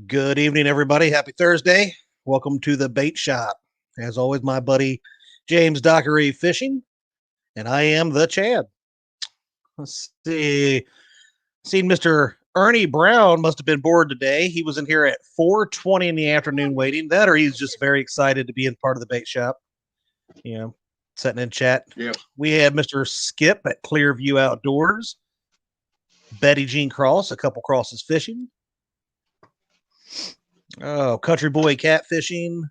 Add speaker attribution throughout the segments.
Speaker 1: Good evening, everybody. Happy Thursday. Welcome to the bait shop. As always, my buddy James Dockery fishing, and I am the Chad. Let's see. Seen Mr. Ernie Brown must have been bored today. He was in here at 4:20 in the afternoon waiting. That or he's just very excited to be in part of the bait shop. You know, sitting in chat.
Speaker 2: Yep.
Speaker 1: We had Mr. Skip at Clearview Outdoors. Betty Jean Cross, a couple crosses fishing. Oh, country boy catfishing,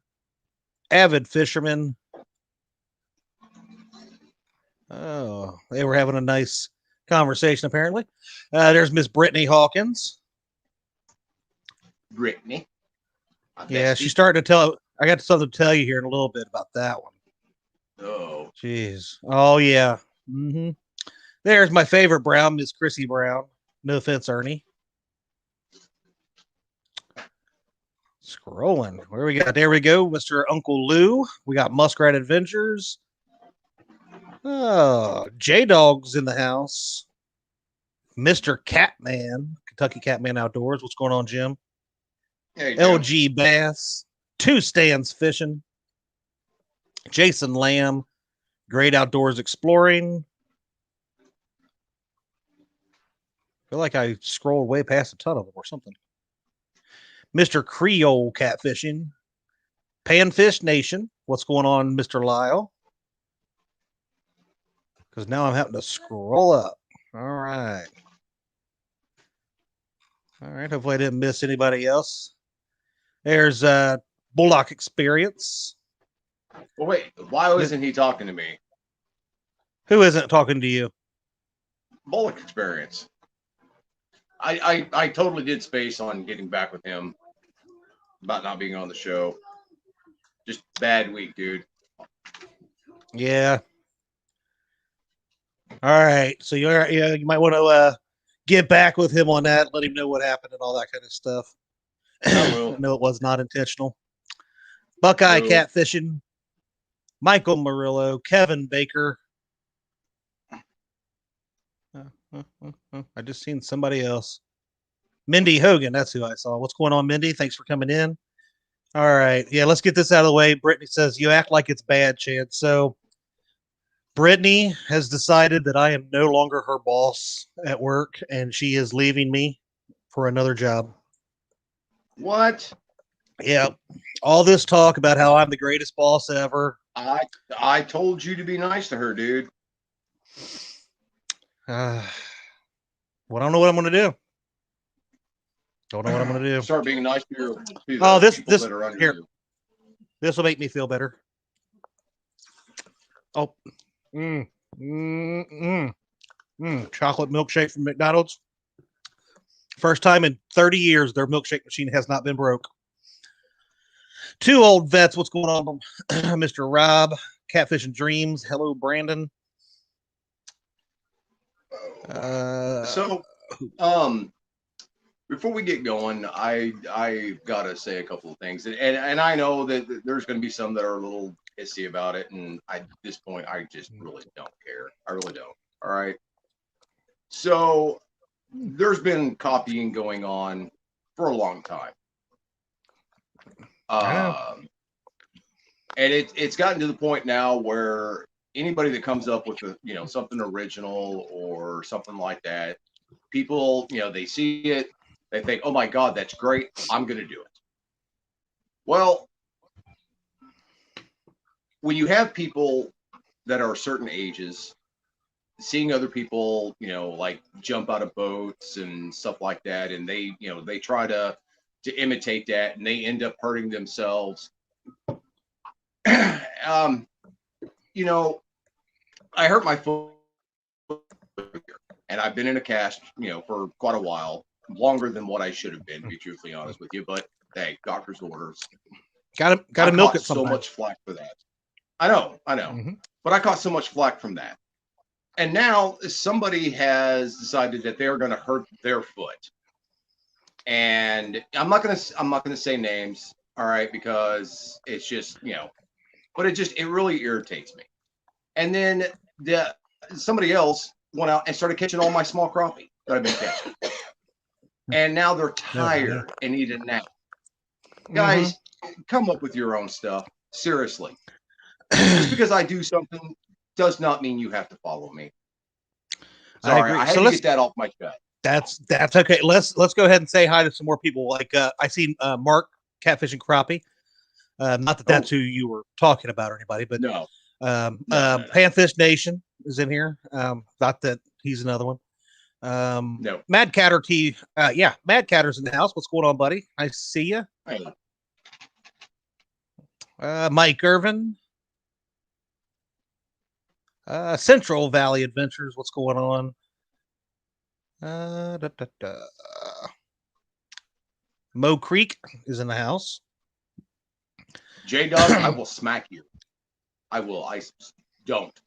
Speaker 1: avid fisherman. Oh, they were having a nice conversation, apparently. There's Miss Brittany Hawkins.
Speaker 2: Brittany.
Speaker 1: Yeah, she's starting to tell. I got something to tell you here in a little bit about that one.
Speaker 2: Oh.
Speaker 1: Jeez. Oh, yeah. Mm-hmm. There's my favorite Brown, Miss Chrissy Brown. No offense, Ernie. Scrolling. Where we got? There we go. Mr. Uncle Lou. We got Muskrat Adventures. Oh, J-Dog's in the house. Mr. Catman. Kentucky Catman Outdoors. What's going on, Jim?
Speaker 2: Hey,
Speaker 1: LG Bass. Two Stands Fishing. Jason Lamb. Great Outdoors Exploring. I feel like I scrolled way past a ton of them or something. Mr. Creole Catfishing. Panfish Nation. What's going on, Mr. Lyle? Because now I'm having to scroll up. All right. All right. Hopefully I didn't miss anybody else. There's Bullock Experience.
Speaker 2: Well, wait. Why wasn't he talking to me?
Speaker 1: Who isn't talking to you?
Speaker 2: Bullock Experience. I totally did space on getting back with him about not being on the show. Just bad week, dude.
Speaker 1: Yeah. All right. So you might want to get back with him on that, let him know what happened and all that kind of stuff.
Speaker 2: I will.
Speaker 1: No, it was not intentional. Buckeye
Speaker 2: No.
Speaker 1: Catfishing. Michael Murillo, Kevin Baker. I just seen somebody else. Mindy Hogan, that's who I saw. What's going on, Mindy? Thanks for coming in. All right. Yeah, let's get this out of the way. Brittany says, you act like it's bad, Chad. So Brittany has decided that I am no longer her boss at work, and she is leaving me for another job.
Speaker 2: What?
Speaker 1: Yeah. All this talk about how I'm the greatest boss ever.
Speaker 2: I told you to be nice to her, dude.
Speaker 1: Well, I don't know what I'm going to do. Don't know what I'm going to do.
Speaker 2: Start being nice to your
Speaker 1: this
Speaker 2: that are under
Speaker 1: here.
Speaker 2: you.
Speaker 1: This will make me feel better. Oh, chocolate milkshake from McDonald's. First time in 30 years their milkshake machine has not been broke. Two old vets. What's going on, Mr. Rob? Catfish and Dreams. Hello, Brandon.
Speaker 2: Before we get going, I gotta say a couple of things, and I know that there's going to be some that are a little pissy about it, and at this point, I just really don't care. I really don't. All right. So there's been copying going on for a long time, and it's gotten to the point now where anybody that comes up with something original or something like that, people they see it. They think, oh my God, that's great. I'm going to do it. Well, when you have people that are certain ages, seeing other people, like jump out of boats and stuff like that, and they try to imitate that, and they end up hurting themselves. I hurt my foot, and I've been in a cast, for quite a while. Longer than what I should have been, to be truthfully honest with you. But hey, doctor's orders.
Speaker 1: Got to milk it
Speaker 2: so much flack for that. I know. Mm-hmm. But I caught so much flack from that. And now somebody has decided that they're going to hurt their foot. And I'm not going to say names, all right, because it's just, but it really irritates me. And then somebody else went out and started catching all my small crappie that I've been catching. and now they're tired and need a nap. Guys, come up with your own stuff. Seriously. Just because I do something does not mean you have to follow me. Sorry, I had to get that off my chest.
Speaker 1: That's okay. Let's go ahead and say hi to some more people. Like I see Mark Catfish and Crappie. Not that that's who you were talking about or anybody, but
Speaker 2: no.
Speaker 1: Panfish Nation is in here. Not that he's another one.
Speaker 2: No.
Speaker 1: Mad Catter T. Mad Catter's in the house. What's going on, buddy? Nice to see you.
Speaker 2: Hey.
Speaker 1: Mike Irvin. Central Valley Adventures. What's going on? Mo Creek is in the house.
Speaker 2: J Dog, I will smack you. I will. I don't.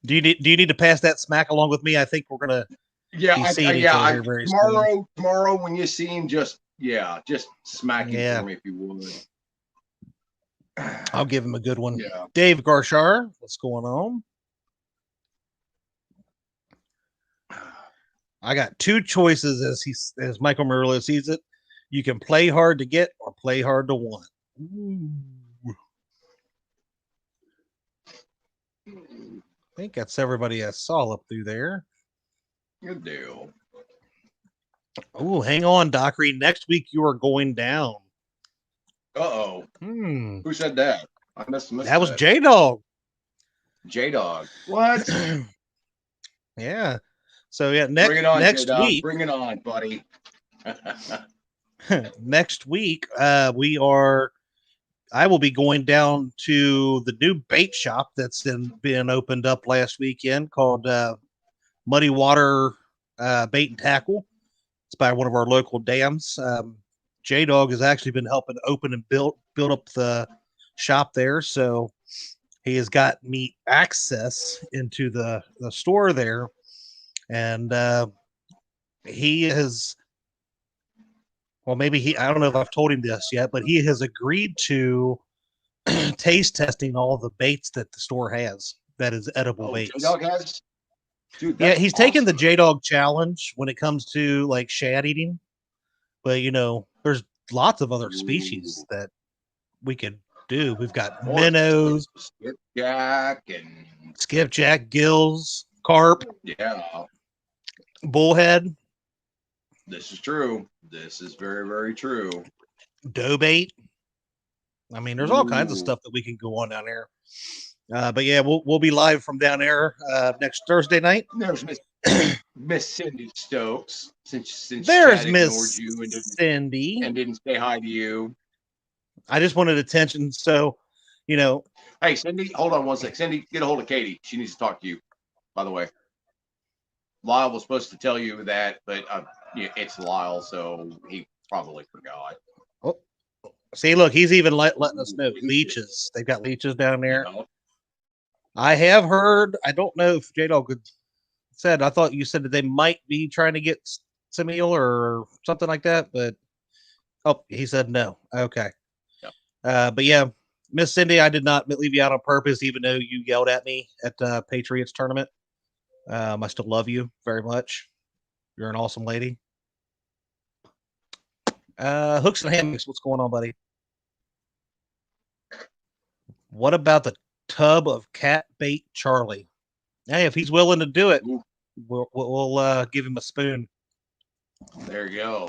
Speaker 1: Do you need to pass that smack along with me? I think we're gonna.
Speaker 2: Tomorrow when you see him, just smack him for me if you would.
Speaker 1: I'll give him a good one.
Speaker 2: Yeah.
Speaker 1: Dave Garshar, what's going on? I got two choices as Michael Murillo sees it. You can play hard to get or play hard to want. Ooh. I think that's everybody I saw up through there.
Speaker 2: Good deal.
Speaker 1: Oh, hang on, Dockery. Next week you are going down.
Speaker 2: Uh-oh. Who said that? I must have missed
Speaker 1: that. Was J-Dog.
Speaker 2: J-Dog. What?
Speaker 1: Yeah. So next week.
Speaker 2: Bring it on, buddy.
Speaker 1: Next week, I will be going down to the new bait shop that's been opened up last weekend called Muddy Water Bait and Tackle. It's by one of our local dams. J-Dog has actually been helping open and build up the shop there. So he has got me access into the store there. And he has, well, maybe I don't know if I've told him this yet, but he has agreed to taste testing all the baits that the store has. That is edible baits.
Speaker 2: J-Dog has? Dude,
Speaker 1: he's taken the J-Dog challenge when it comes to like shad eating. But, there's lots of other species that we could do. We've got minnows, skipjack, gills, carp.
Speaker 2: Yeah.
Speaker 1: Bullhead.
Speaker 2: This is true. This is very, very true.
Speaker 1: Dough bait. I mean, there's all kinds of stuff that we can go on down there. But yeah, we'll be live from down there next Thursday night.
Speaker 2: There's Miss Cindy Stokes. Since
Speaker 1: there's Miss Cindy
Speaker 2: and didn't say hi to you.
Speaker 1: I just wanted attention, so
Speaker 2: Hey, Cindy, hold on one sec. Cindy, get a hold of Katie. She needs to talk to you. By the way, Lyle was supposed to tell you that, but it's Lyle, so he probably forgot.
Speaker 1: Oh, see, look, he's even letting us know leeches. They've got leeches down there. I have heard. I don't know if J-Dog said. I thought you said that they might be trying to get some eel or something like that, but he said no. Okay. Yep. But yeah, Miss Cindy, I did not leave you out on purpose, even though you yelled at me at the Patriots tournament. I still love you very much. You're an awesome lady. Hooks and hammocks, what's going on, buddy? What about the tub of cat bait Charlie? Hey, if he's willing to do it, we'll give him a spoon.
Speaker 2: There you go.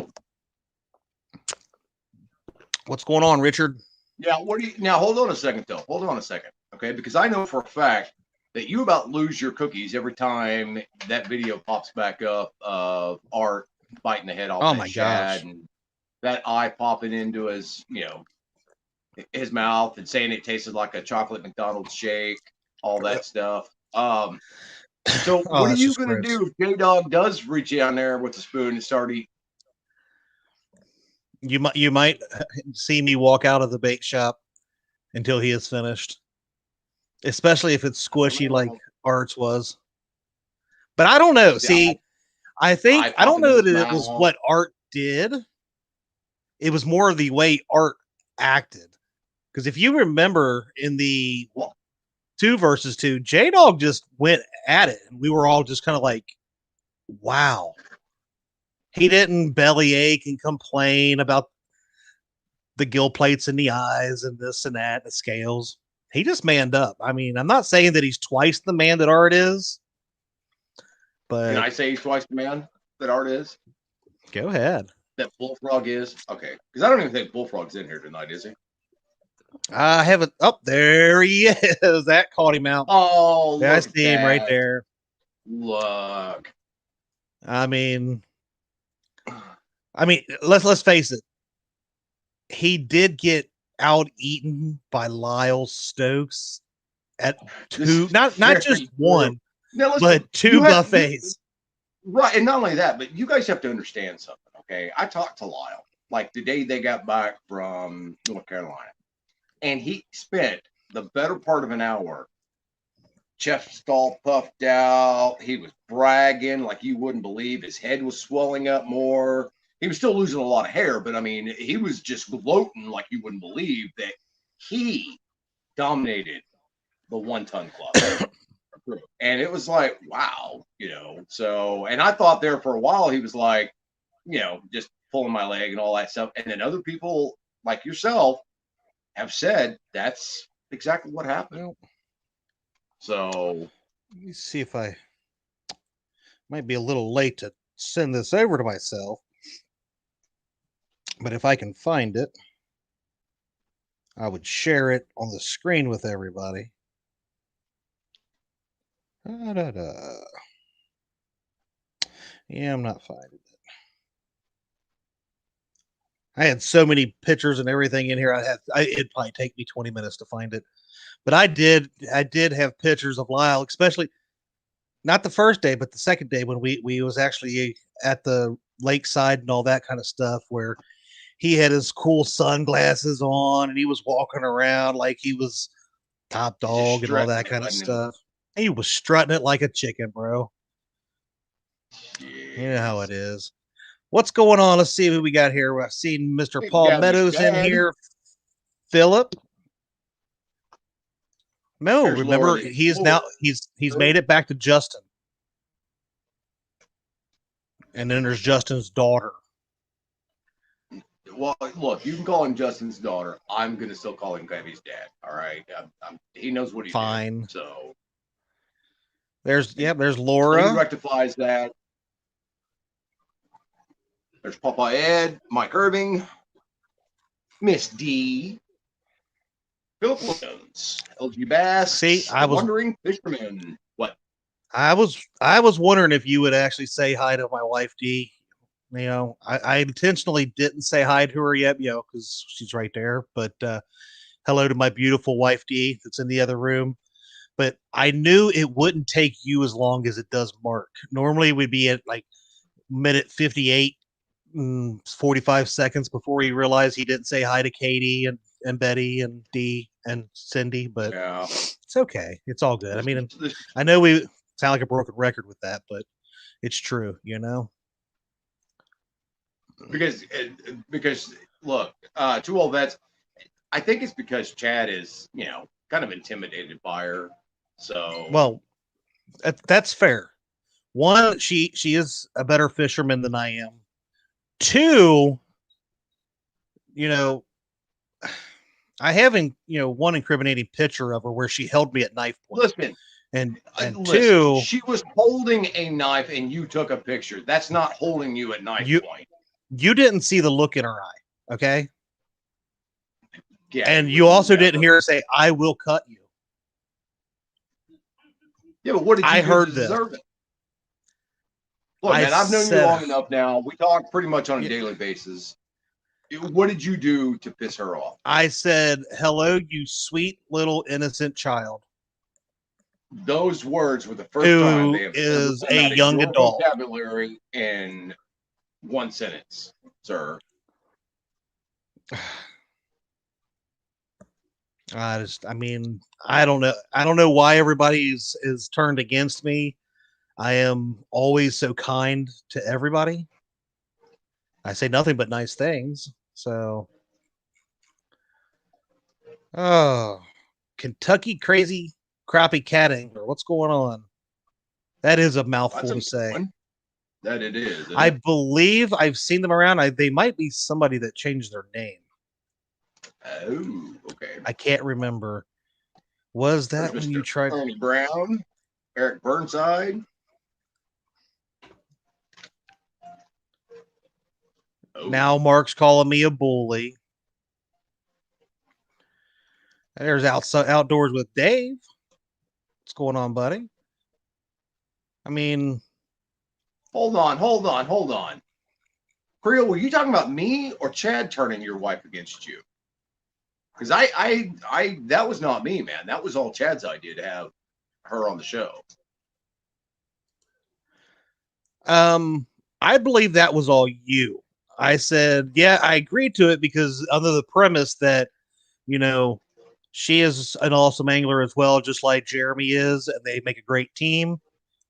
Speaker 1: What's going on, Richard?
Speaker 2: Yeah, now hold on a second though. Hold on a second. Okay, because I know for a fact that you about lose your cookies every time that video pops back up of Art biting the head off that shad and that eye popping into his, his mouth and saying it tasted like a chocolate McDonald's shake, all that stuff. So what are you going to do if J-Dog does reach down there with a spoon and start eating?
Speaker 1: You might see me walk out of the bait shop until he is finished, especially if it's squishy like Art's was. But I don't know. See, I don't know that it was what Art did. It was more of the way Art acted. Because if you remember in the 2 versus 2, J-Dog just went at it. And we were all just kind of like, wow. He didn't bellyache and complain about the gill plates in the eyes and this and that, the scales. He just manned up. I mean, I'm not saying that he's twice the man that Art is, but
Speaker 2: Can I say he's twice the man that Art is?
Speaker 1: Go ahead.
Speaker 2: That Bullfrog is? Okay. Because I don't even think Bullfrog's in here tonight, is he?
Speaker 1: I haven't. Oh, there he is. That caught him out.
Speaker 2: Oh,
Speaker 1: I see him right there.
Speaker 2: Look.
Speaker 1: I mean, let's face it. He did get out eaten by Lyle Stokes at 2, not just one, but 2 buffets.
Speaker 2: Right, and not only that, but you guys have to understand something, okay? I talked to Lyle like the day they got back from North Carolina, and he spent the better part of an hour, chest all puffed out. He was bragging like you wouldn't believe. His head was swelling up more. He was still losing a lot of hair, but I mean, he was just gloating like you wouldn't believe that he dominated the 1-ton club. And it was like, wow, So, and I thought there for a while he was like, just pulling my leg and all that stuff. And then other people like yourself have said that's exactly what happened. So,
Speaker 1: let me see if I might be a little late to send this over to myself. But if I can find it, I would share it on the screen with everybody. Yeah, I'm not finding it. I had so many pictures and everything in here. It'd probably take me 20 minutes to find it. But I did have pictures of Lyle, especially not the first day, but the second day when we was actually at the lakeside and all that kind of stuff, where he had his cool sunglasses on and he was walking around like he was top dog and all that kind of stuff. He was strutting it like a chicken, bro. Jeez. You know how it is. What's going on? Let's see who we got here. I've seen Mr. Paul Meadows in here. Philip. No, there's remember he is now he's made it back to Justin. And then there's Justin's daughter.
Speaker 2: Well, look, you can call him Justin's daughter. I'm gonna still call him Gabby's dad. All right, he knows what he's
Speaker 1: fine.
Speaker 2: Did, so
Speaker 1: there's Laura.
Speaker 2: He rectifies that. There's Papa Ed, Mike Irving, Miss D, Philip Williams, LG Bass.
Speaker 1: See, I was
Speaker 2: wondering fisherman. What?
Speaker 1: I was wondering if you would actually say hi to my wife D. I intentionally didn't say hi to her yet, because she's right there. But hello to my beautiful wife D that's in the other room. But I knew it wouldn't take you as long as it does Mark. Normally we'd be at like minute 58, 45 seconds before he realized he didn't say hi to Katie and Betty and Dee and Cindy. But it's okay. It's all good. I mean, I know we sound like a broken record with that, but it's true,
Speaker 2: Because look, 2 old vets. I think it's because Chad is, kind of intimidated by her. So
Speaker 1: well, that's fair. 1, she is a better fisherman than I am. 2, I have one incriminating picture of her where she held me at knife point.
Speaker 2: Listen.
Speaker 1: And
Speaker 2: listen,
Speaker 1: 2,
Speaker 2: she was holding a knife and you took a picture. That's not holding you at knife point.
Speaker 1: You didn't see the look in her eye, okay? Yeah. And you also didn't hear her say, "I will cut you."
Speaker 2: Yeah, but what did you
Speaker 1: I
Speaker 2: do
Speaker 1: heard
Speaker 2: to deserve it? Look, man, I've known you long enough now. We talk pretty much on a daily basis. What did you do to piss her off?
Speaker 1: I said, "Hello, you sweet little innocent child."
Speaker 2: Those words were the first time they have
Speaker 1: is a young adult
Speaker 2: vocabulary in one sentence, sir.
Speaker 1: I don't know. I don't know why everybody is turned against me. I am always so kind to everybody. I say nothing but nice things. So, oh, Kentucky Crazy crappie cat angler. What's going on? That is a mouthful to
Speaker 2: That's a
Speaker 1: say.
Speaker 2: one. That it is.
Speaker 1: I believe I've seen them around. They might be somebody that changed their name.
Speaker 2: Oh, okay.
Speaker 1: I can't remember. Was that
Speaker 2: There's
Speaker 1: when
Speaker 2: Mr.
Speaker 1: you tried?
Speaker 2: Ernie Brown, Eric Burnside. Oh.
Speaker 1: Now Mark's calling me a bully. There's outdoors with Dave. What's going on, buddy? I mean,
Speaker 2: hold on. Creel, were you talking about me or Chad turning your wife against you? Because I that was not me, man. That was all Chad's idea to have her on the show.
Speaker 1: I believe that was all you. I said, yeah, I agreed to it because under the premise that, she is an awesome angler as well, just like Jeremy is, and they make a great team.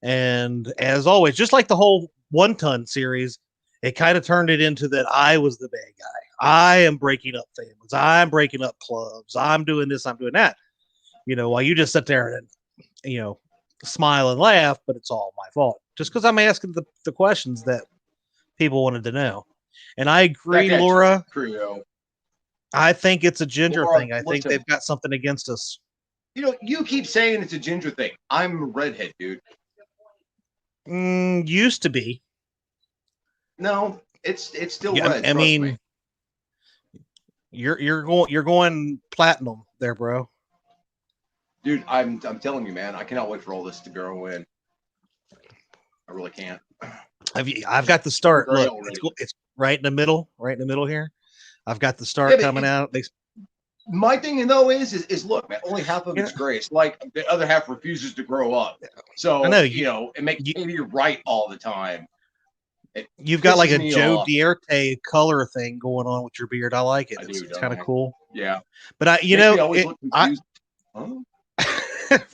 Speaker 1: And as always, just like the whole 1 ton series, it kind of turned it into that I was the bad guy. I am breaking up families. I'm breaking up clubs. I'm doing this. I'm doing that. While you just sit there and, smile and laugh, but it's all my fault. Just because I'm asking the questions that people wanted to know. And I agree, Laura.
Speaker 2: Creel.
Speaker 1: I think it's a ginger
Speaker 2: Laura,
Speaker 1: thing. I think they've got something against us.
Speaker 2: You keep saying it's a ginger thing. I'm a redhead, dude.
Speaker 1: Used to be.
Speaker 2: No, it's still red.
Speaker 1: I mean,
Speaker 2: me.
Speaker 1: you're going platinum there, bro.
Speaker 2: Dude, I'm telling you, man, I cannot wait for all this to go in. I really can't.
Speaker 1: I've got the start. Look, it's right in the middle here. I've got the start coming out.
Speaker 2: My thing though is look, man, only half of it's gray. It's like the other half refuses to grow up. So I know, it makes you right all the time.
Speaker 1: You've got like a Joe Dierte color thing going on with your beard. I like it. It's kind of cool.
Speaker 2: Yeah.
Speaker 1: But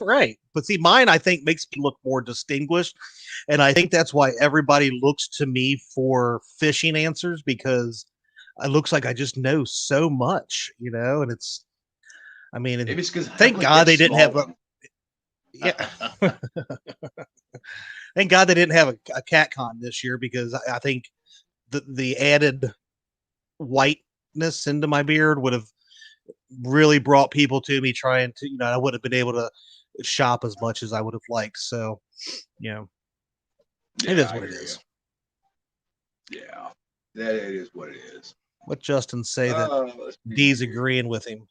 Speaker 1: right. But see, mine, I think, makes me look more distinguished. And I think that's why everybody looks to me for fishing answers, because it looks like I just know so much, and it's, maybe it's because thank God they didn't have thank God they didn't have a cat con this year, because I think the added whiteness into my beard would have really brought people to me trying to, I would have been able to shop as much as I would have liked. So, it is what it is.
Speaker 2: Yeah, that it is what it is.
Speaker 1: Let Justin say that D's agreeing with him.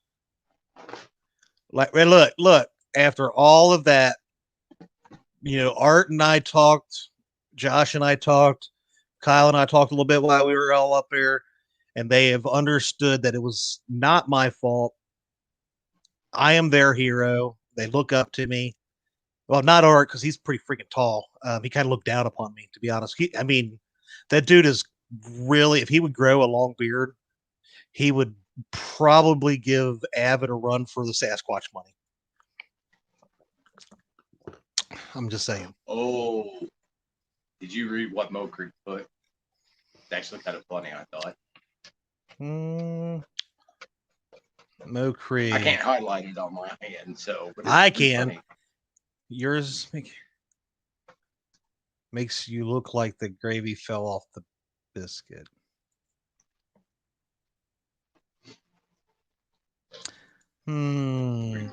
Speaker 1: Like, look, after all of that, Art and I talked, Josh and I talked, Kyle and I talked a little bit while we were all up there, and they have understood that it was not my fault. I am their hero. They look up to me. Well, not Art, because he's pretty freaking tall. He kind of looked down upon me, to be honest. That dude is really, if he would grow a long beard, he would probably give Avid a run for the Sasquatch money. I'm just saying.
Speaker 2: Oh, did you read what Mo Creek put? It's actually kind of funny, I thought.
Speaker 1: Mo Creek.
Speaker 2: I can't highlight it on my hand, so. But
Speaker 1: I can. Funny. Yours makes you look like the gravy fell off the biscuit.
Speaker 2: Pretty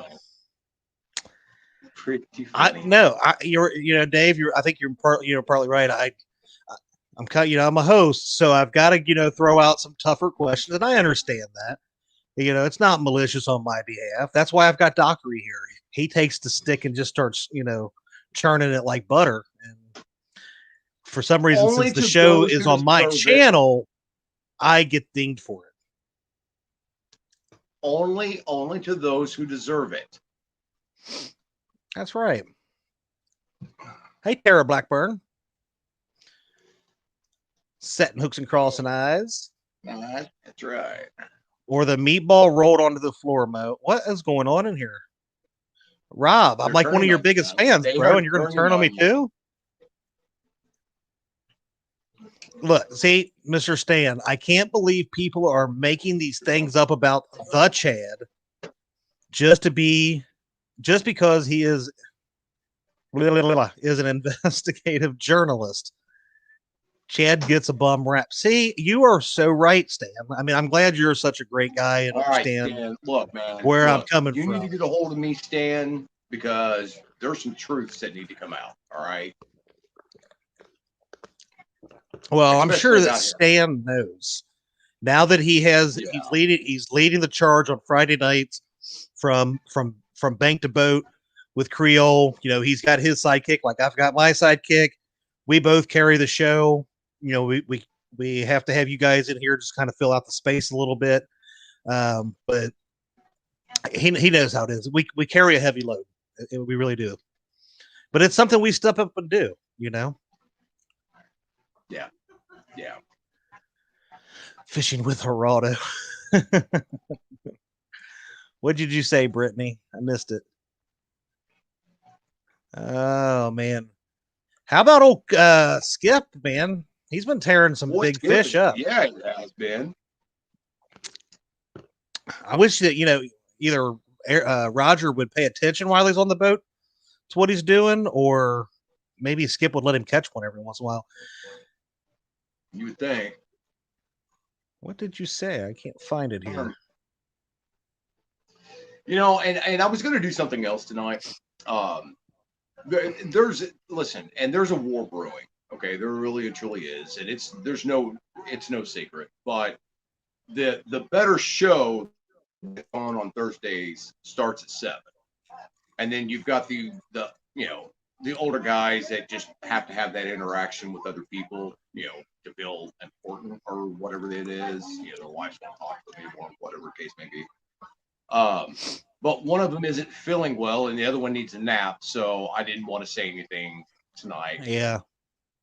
Speaker 2: funny.
Speaker 1: Dave, I think you're partly right. I'm kind, I'm a host, so I've got to, throw out some tougher questions, and I understand that. It's not malicious on my behalf. That's why I've got Dockery here. He takes the stick and just starts, churning it like butter. And for some reason, since the show is on my channel, I get dinged for it.
Speaker 2: Only to those who deserve it.
Speaker 1: That's right. Hey, Tara Blackburn. Setting hooks and crossing eyes.
Speaker 2: That's right.
Speaker 1: Or the meatball rolled onto the floor, Mo. What is going on in here? Rob, I'm like one of your biggest fans, bro, and you're going to turn on me too? Look, see, Mr. Stan, I can't believe people are making these things up about the Chad just to be just because he is an investigative journalist, Chad gets a bum rap. See, you are so right, Stan. I mean, I'm glad you're such a great guy and
Speaker 2: All right,
Speaker 1: understand
Speaker 2: Stan. Look, man.
Speaker 1: where I'm
Speaker 2: Look,
Speaker 1: coming
Speaker 2: you need
Speaker 1: from.
Speaker 2: to get a hold of me, Stan, because there's some truths that need to come out. All right.
Speaker 1: Well, I'm
Speaker 2: Especially
Speaker 1: sure that
Speaker 2: about him.
Speaker 1: Stan knows now that he's leading the charge on Friday nights from bank to boat with Creole. You know, he's got his sidekick, like I've got my sidekick. We both carry the show. You know, we have to have you guys in here just kind of fill out the space a little bit. But he knows how it is. We carry a heavy load. We really do. But it's something we step up and do, you know?
Speaker 2: Yeah. Yeah.
Speaker 1: Fishing with Geraldo. What did you say, Brittany? I missed it. Oh man. How about old Skip, man? He's been tearing some
Speaker 2: Boy,
Speaker 1: big fish up.
Speaker 2: Yeah, it has been.
Speaker 1: I wish that, either Roger would pay attention while he's on the boat to what he's doing, or maybe Skip would let him catch one every once in a while.
Speaker 2: You would think.
Speaker 1: What did you say? I can't find it here.
Speaker 2: And I was going to do something else tonight. There's a war brewing. Okay, there really and truly is, and it's no secret. But the better show on Thursdays starts at 7, and then you've got the older guys that just have to have that interaction with other people, to feel important or whatever it is. Their wives want to talk to them or whatever case may be. But one of them isn't feeling well, and the other one needs a nap. So I didn't want to say anything tonight.
Speaker 1: Yeah.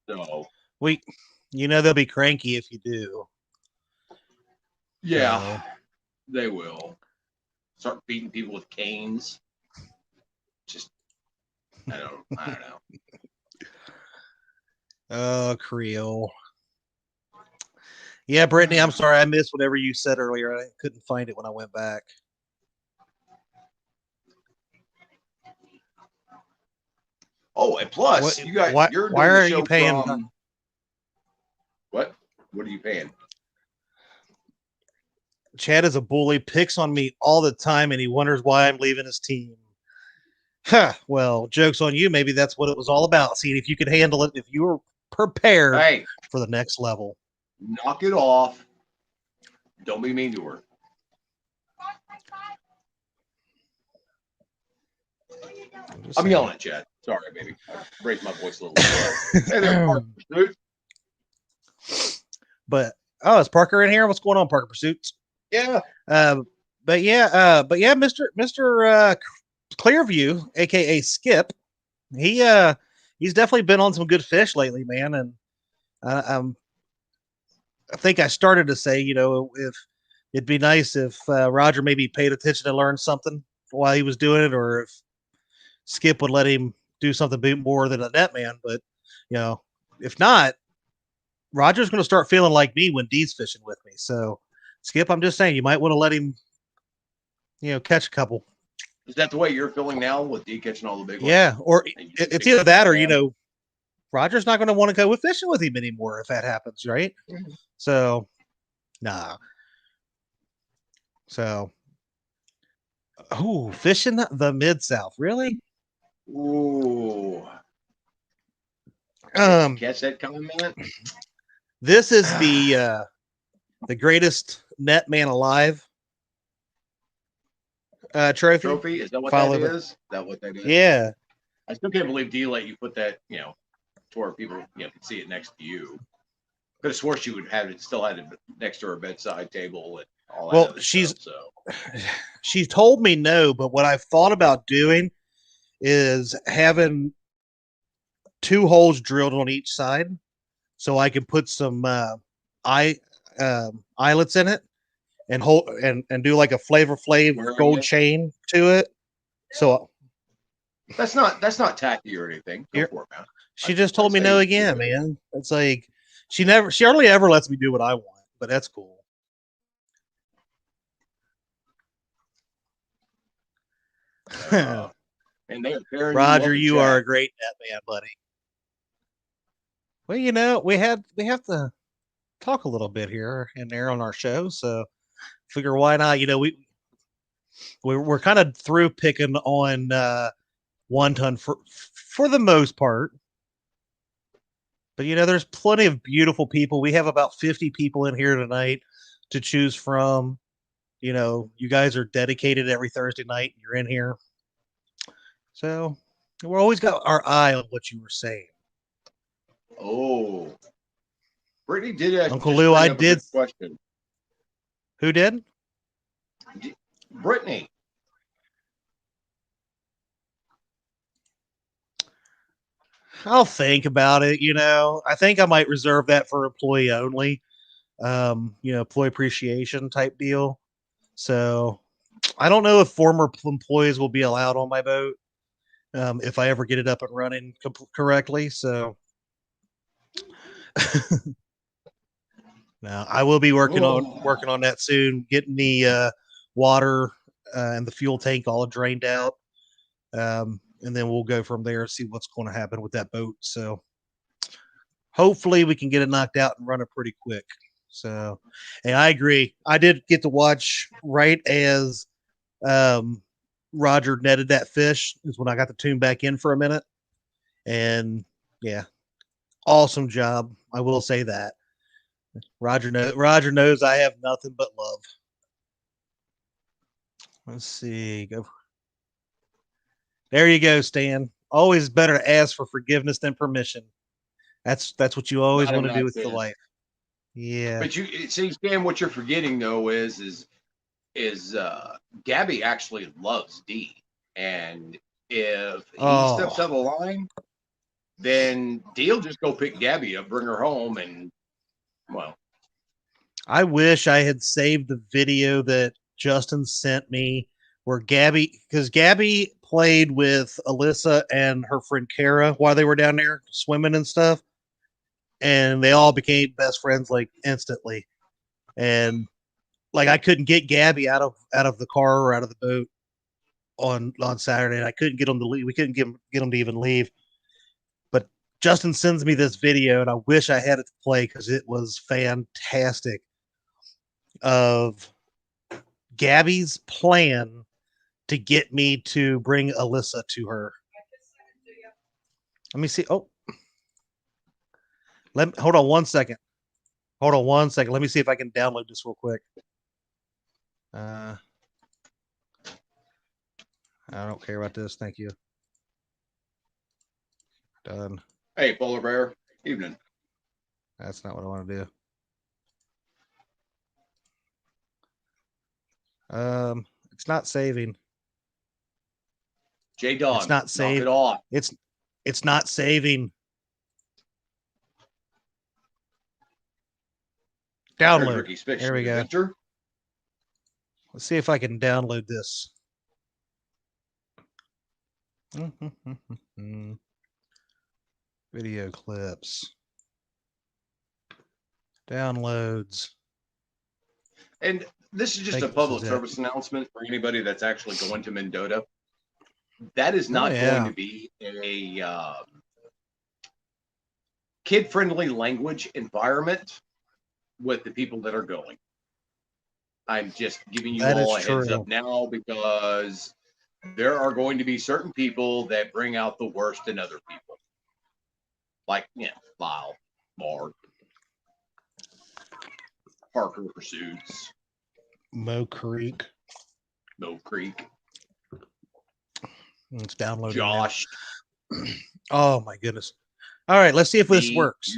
Speaker 2: So
Speaker 1: they'll be cranky if you do.
Speaker 2: Yeah, so they will start beating people with canes. Just I don't know.
Speaker 1: Oh, Creole. Yeah, Brittany, I'm sorry. I missed whatever you said earlier. I couldn't find it when I went back.
Speaker 2: Oh, and plus,
Speaker 1: why are you paying?
Speaker 2: What are you paying?
Speaker 1: Chad is a bully, picks on me all the time, and he wonders why I'm leaving his team. Huh. Well, joke's on you. Maybe that's what it was all about. Seeing if you could handle it, if you were prepared for the next level.
Speaker 2: Knock it off. Don't be mean to her. I'm yelling at Chad. Sorry, baby. I raised my voice a little bit. Hey there, Parker Pursuit.
Speaker 1: But is Parker in here? What's going on, Parker Pursuits?
Speaker 2: Yeah.
Speaker 1: But yeah, Mr. Clearview, aka Skip, he's definitely been on some good fish lately, man. And I think I started to say, if it'd be nice if Roger maybe paid attention and learned something while he was doing it, or if Skip would let him do something more than a net man. But if not, Roger's going to start feeling like me when Dee's fishing with me. So, Skip, I'm just saying you might want to let him, catch a couple.
Speaker 2: Is that the way you're feeling now with Dee catching all the big ones?
Speaker 1: Yeah, or it's either that or Roger's not going to want to go fishing with him anymore if that happens, right? Mm-hmm. So, nah. So, fishing the Mid-South, really?
Speaker 2: Ooh. Catch that coming, man.
Speaker 1: This is the greatest net man alive trophy.
Speaker 2: Is that what that is? Is that what that is?
Speaker 1: Yeah.
Speaker 2: I still can't believe Dee let you put that, to where people can see it next to you. Could have swore she would have it, still had it next to her bedside table and all that. Well,
Speaker 1: she's told me no, but what I've thought about doing is having 2 holes drilled on each side, so I can put some eyelets in it and hold and do like a Flavor Flav gold chain to it. So
Speaker 2: that's not tacky or anything. Go for it, man.
Speaker 1: She just told me no again, man. It's like she hardly ever lets me do what I want, but that's cool.
Speaker 2: and they are tearing you
Speaker 1: Roger,
Speaker 2: up a
Speaker 1: you are
Speaker 2: check.
Speaker 1: a great net man, buddy. Well, you know, we have to talk a little bit here and there on our show, so figure why not? You know, we're kind of through picking on 1 ton for the most part. But you know, there's plenty of beautiful people. We have about 50 people in here tonight to choose from. You know, you guys are dedicated every Thursday night. You're in here. So we're always got our eye on what you were saying.
Speaker 2: Oh, Brittany did
Speaker 1: Uncle
Speaker 2: just
Speaker 1: Lou,
Speaker 2: bring
Speaker 1: I
Speaker 2: up a
Speaker 1: did.
Speaker 2: good question.
Speaker 1: Who did?
Speaker 2: Brittany.
Speaker 1: I'll think about it. You know, I think I might reserve that for employee only. You know, employee appreciation type deal. So I don't know if former employees will be allowed on my boat if I ever get it up and running correctly. So now I will be working on that soon, getting the water and the fuel tank all drained out, and then we'll go from there and see what's going to happen with that boat. So hopefully we can get it knocked out and run it pretty quick. So, and I agree. I did get to watch right as Roger netted that fish is when I got to tune back in for a minute. And yeah, awesome job. I will say that. Roger knows I have nothing but love. Let's see. Go. There you go, Stan. Always better to ask for forgiveness than permission. That's what you always
Speaker 2: Not in
Speaker 1: want to do
Speaker 2: my
Speaker 1: with the
Speaker 2: biz.
Speaker 1: life. Yeah.
Speaker 2: But you see, Stan, what you're forgetting though Gabby actually loves D, and if he steps out
Speaker 1: Oh,
Speaker 2: of line, then D'll just go pick Gabby up, bring her home, and well,
Speaker 1: I wish I had saved the video that Justin sent me where because Gabby played with Alyssa and her friend Kara while they were down there swimming and stuff. And they all became best friends like instantly. And like I couldn't get Gabby out of the car or out of the boat on Saturday. And I couldn't get them to leave. We couldn't get them to even leave. But Justin sends me this video, and I wish I had it to play because it was fantastic. Of Gabby's plan to get me to bring Alyssa to her. Let me see. Oh, hold on 1 second. Hold on 1 second. Let me see if I can download this real quick. I don't care about this. Thank you. Done.
Speaker 2: hey, polar bear, evening.
Speaker 1: That's not what I want to do. It's not saving.
Speaker 2: J Dog,
Speaker 1: It's not
Speaker 2: knock
Speaker 1: saved.
Speaker 2: it off.
Speaker 1: It's not saving. Download.
Speaker 2: Ricky's Fiction
Speaker 1: There we go.
Speaker 2: Adventure.
Speaker 1: Let's see if I can download this. Video clips. Downloads.
Speaker 2: And this is just a public service announcement for anybody that's actually going to Mendota. That is not going to be a kid-friendly language environment with the people that are going. I'm just giving you all a heads up now because there are going to be certain people that bring out the worst in other people. Like, Lyle, Mark, Parker Pursuits,
Speaker 1: Mo Creek. It's downloading.
Speaker 2: Josh.
Speaker 1: Oh my goodness. All right, let's see if this works.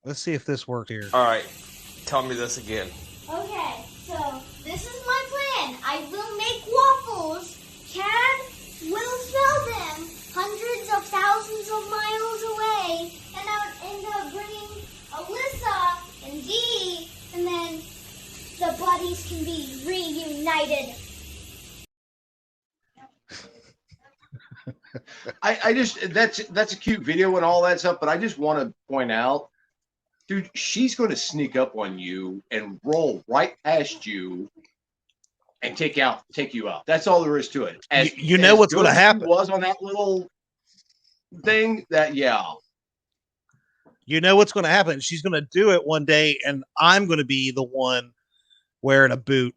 Speaker 1: Let's see if this worked here.
Speaker 3: All right, tell me this again.
Speaker 4: Okay, so this is my plan. I will make waffles. Chad will sell them hundreds of thousands of miles away, and I'll end up bringing Alyssa and Dee, and then the buddies can be reunited.
Speaker 2: I just that's a cute video and all that stuff, but I just want to point out, dude, she's going to sneak up on you and roll right past you and take you out. That's all there is to it.
Speaker 1: You know what's going to happen.
Speaker 2: Was on that little thing that
Speaker 1: you know what's going to happen. She's going to do it one day, and I'm going to be the one wearing a boot,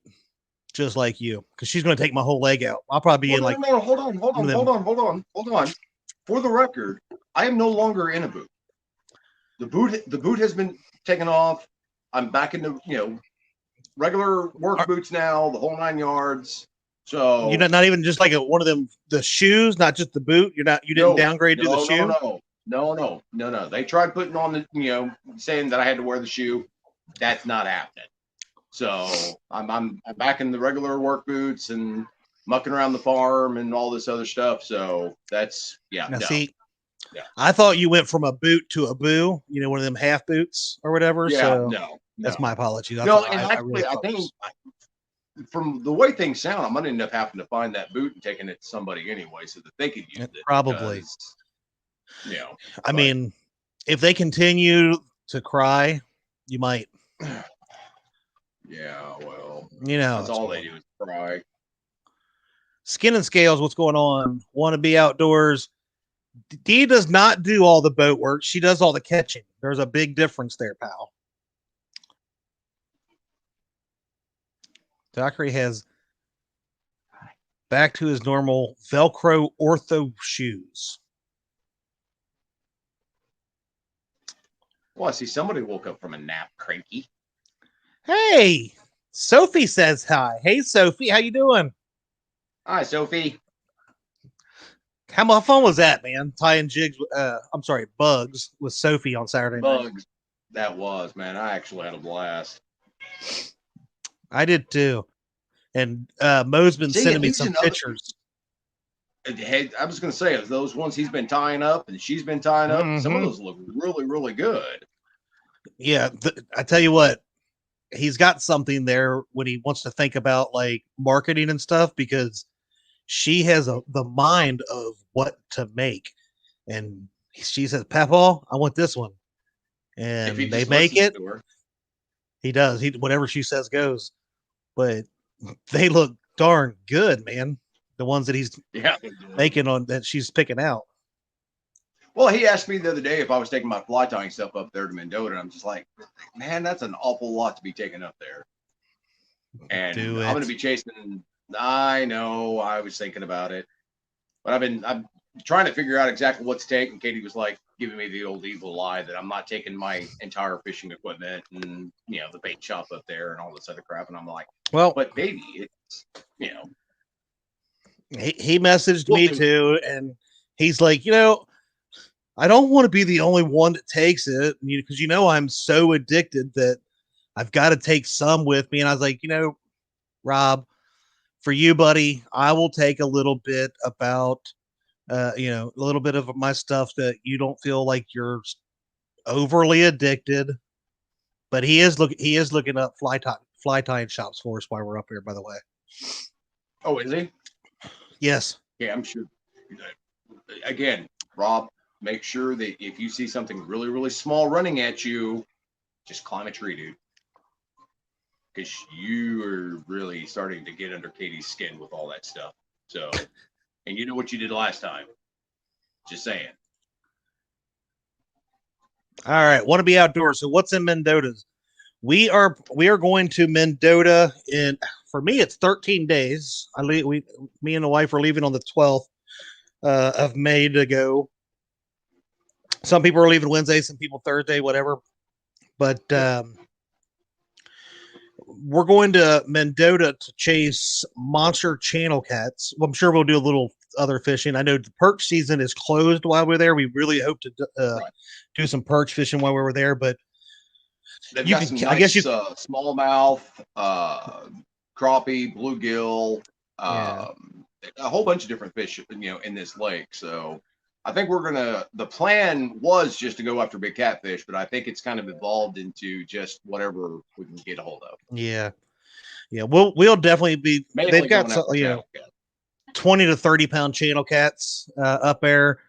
Speaker 1: just like you, because she's going to take my whole leg out. I'll probably be in like.
Speaker 2: No, hold on. For the record, I am no longer in a boot. The boot has been taken off. I'm back into regular work boots now, the whole 9 yards. So
Speaker 1: you're not even just like one of them, the shoes, not just the boot. You didn't downgrade to the shoe.
Speaker 2: No. They tried putting on the saying that I had to wear the shoe. That's not happening. So I'm back in the regular work boots and mucking around the farm and all this other stuff. So that's
Speaker 1: See, I thought you went from a boot to a boo. One of them half boots or whatever.
Speaker 2: Yeah,
Speaker 1: so
Speaker 2: no.
Speaker 1: That's my apology.
Speaker 2: I think from the way things sound, I'm gonna end up having to find that boot and taking it to somebody anyway, so that they could use it.
Speaker 1: Probably.
Speaker 2: Because,
Speaker 1: I mean, if they continue to cry, you might.
Speaker 2: Yeah, well,
Speaker 1: that's
Speaker 2: all they do is cry.
Speaker 1: Skin and Scales, what's going on? Want to be outdoors? Dee does not do all the boat work. She does all the catching. There's a big difference there, pal. Dockery has back to his normal Velcro ortho shoes.
Speaker 2: Well, I see somebody woke up from a nap, cranky.
Speaker 1: Hey, Sophie says hi. Hey, Sophie, how you doing?
Speaker 2: Hi, Sophie.
Speaker 1: How much fun was that, man? Tying jigs, bugs with Sophie on Saturday night.
Speaker 2: Bugs. That was, man. I actually had a blast.
Speaker 1: I did too. And Mo's been sending me some pictures.
Speaker 2: Hey, I was going to say, those ones he's been tying up and she's been tying up, some of those look really, really good.
Speaker 1: Yeah, I tell you what, he's got something there when he wants to think about like marketing and stuff, because she has the mind of what to make. And she says, Papa, I want this one. And they make it. He does. Whatever she says goes. But they look darn good, man. The ones that he's making on that she's picking out.
Speaker 2: Well, he asked me the other day if I was taking my fly tying stuff up there to Mendota, and I'm just like, man, that's an awful lot to be taken up there. And I'm going to be chasing. I know. I was thinking about it, but I'm trying to figure out exactly what to take. And Katie was like giving me the old evil lie that I'm not taking my entire fishing equipment and the bait shop up there and all this other crap. And I'm like, well, but baby, it's
Speaker 1: He messaged me too, and he's like, I don't want to be the only one that takes it, because I'm so addicted that I've got to take some with me. And I was like, Rob, for you, buddy, I will take a little bit about, a little bit of my stuff that you don't feel like you're overly addicted. But he is looking up fly tying shops for us while we're up here, by the way.
Speaker 2: Oh, is he?
Speaker 1: Yes.
Speaker 2: Yeah, I'm sure. Again, Rob, make sure that if you see something really, really small running at you, just climb a tree, dude. Because you are really starting to get under Katie's skin with all that stuff. So, and you know what you did last time. Just saying.
Speaker 1: All right. Want to be outdoors. So what's in Mendota's? We are going to Mendota for me, it's 13 days. Me and the wife are leaving on the 12th of May to go. Some people are leaving Wednesday, some people Thursday, whatever. But we're going to Mendota to chase monster channel cats. Well, I'm sure we'll do a little other fishing. I know the perch season is closed while we're there. We really hope to do some perch fishing while we were there, but
Speaker 2: they've got some nice, smallmouth, crappie, bluegill, a whole bunch of different fish, in this lake. So I think the plan was just to go after big catfish, but I think it's kind of evolved into just whatever we can get a hold of.
Speaker 1: Yeah. Yeah. We'll definitely be, mainly they've got some, 20 to 30 pound channel cats up there.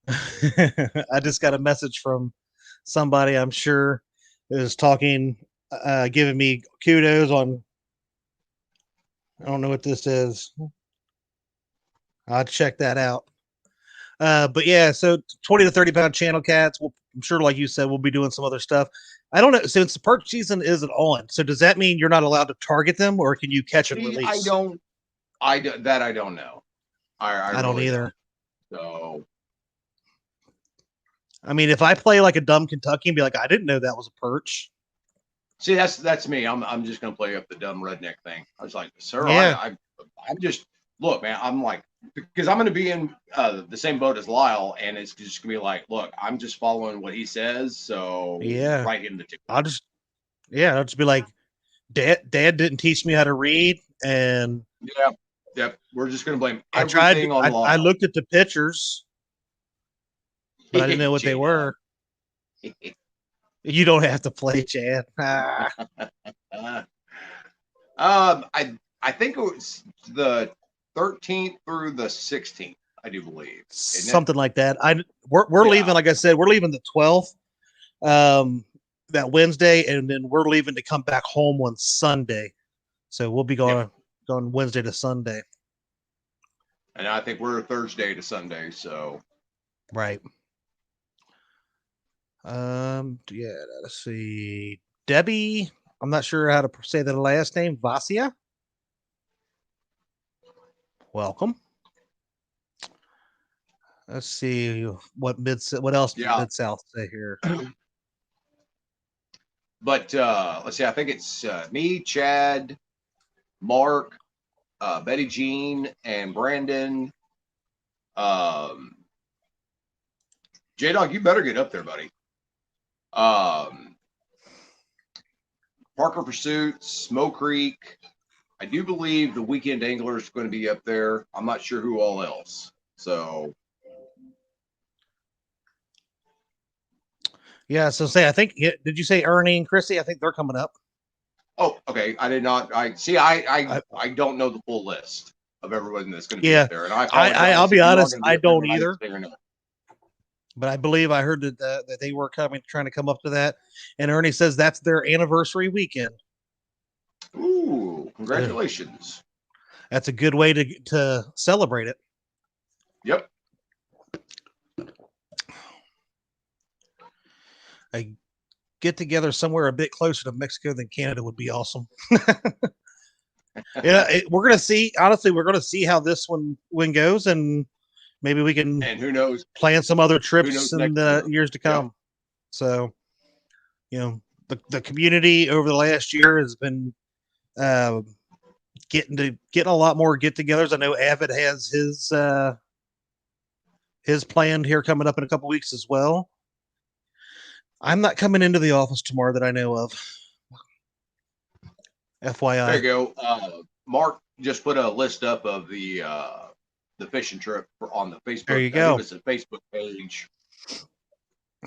Speaker 1: I just got a message from somebody I'm sure is talking, giving me kudos on I don't know what this is. I'll check that out. But yeah, so 20 to 30 pound channel cats. I'm sure, like you said, we'll be doing some other stuff. I don't know. Since the perch season isn't on, so does that mean you're not allowed to target them, or can you catch and release?
Speaker 2: I don't know. I
Speaker 1: don't
Speaker 2: really
Speaker 1: either.
Speaker 2: Don't. So,
Speaker 1: I mean, if I play like a dumb Kentucky and be like, I didn't know that was a perch.
Speaker 2: see, that's me. I'm just gonna play up the dumb redneck thing. I was like, sir,
Speaker 1: Yeah.
Speaker 2: I'm just look, man. I'm like, because I'm gonna be in the same boat as Lyle, and it's just gonna be like, look, I'm just following what he says. So
Speaker 1: Yeah.
Speaker 2: write him the ticket.
Speaker 1: I'll just be like, Dad didn't teach me how to read, and
Speaker 2: Yep. We're just gonna blame
Speaker 1: I tried.
Speaker 2: everything on Lyle.
Speaker 1: I looked at the pictures, but I didn't know what they were. You don't have to play, Chad.
Speaker 2: I think it was the 13th through the 16th, I do believe.
Speaker 1: Something like that. We're leaving, like I said, we're leaving the 12th, that Wednesday, and then we're leaving to come back home on Sunday. So we'll be going Wednesday to Sunday.
Speaker 2: And I think we're Thursday to Sunday, so
Speaker 1: right. Yeah, let's see. Debbie, I'm not sure how to say that last name. Vasia. Welcome. Let's see what else did Mid-South say here.
Speaker 2: But let's see, I think it's me, Chad, Mark, Betty Jean, and Brandon. J-Dog, you better get up there, buddy. Parker Pursuits, Smoke Creek. I do believe the Weekend Angler is going to be up there. I'm not sure who all else. So
Speaker 1: yeah, so I think, did you say Ernie and Chrissy? I think they're coming up.
Speaker 2: Oh, okay. I did not. I don't know the full list of everyone that's going to be up there. And
Speaker 1: I'll be honest, I don't either. But I believe I heard that they were trying to come up to that. And Ernie says that's their anniversary weekend.
Speaker 2: Ooh, congratulations.
Speaker 1: That's a good way to celebrate it.
Speaker 2: Yep.
Speaker 1: A get together somewhere a bit closer to Mexico than Canada would be awesome. We're going to see. Honestly, we're going to see how this one goes, and maybe we can.
Speaker 2: And who knows?
Speaker 1: Plan some other trips in the years to come. Yep. So, the community over the last year has been getting a lot more get-togethers. I know Avid has his planned here coming up in a couple weeks as well. I'm not coming into the office tomorrow that I know of. FYI.
Speaker 2: There you go. Mark just put a list up of the fishing trip on the Facebook.
Speaker 1: There you go.
Speaker 2: It's a Facebook page.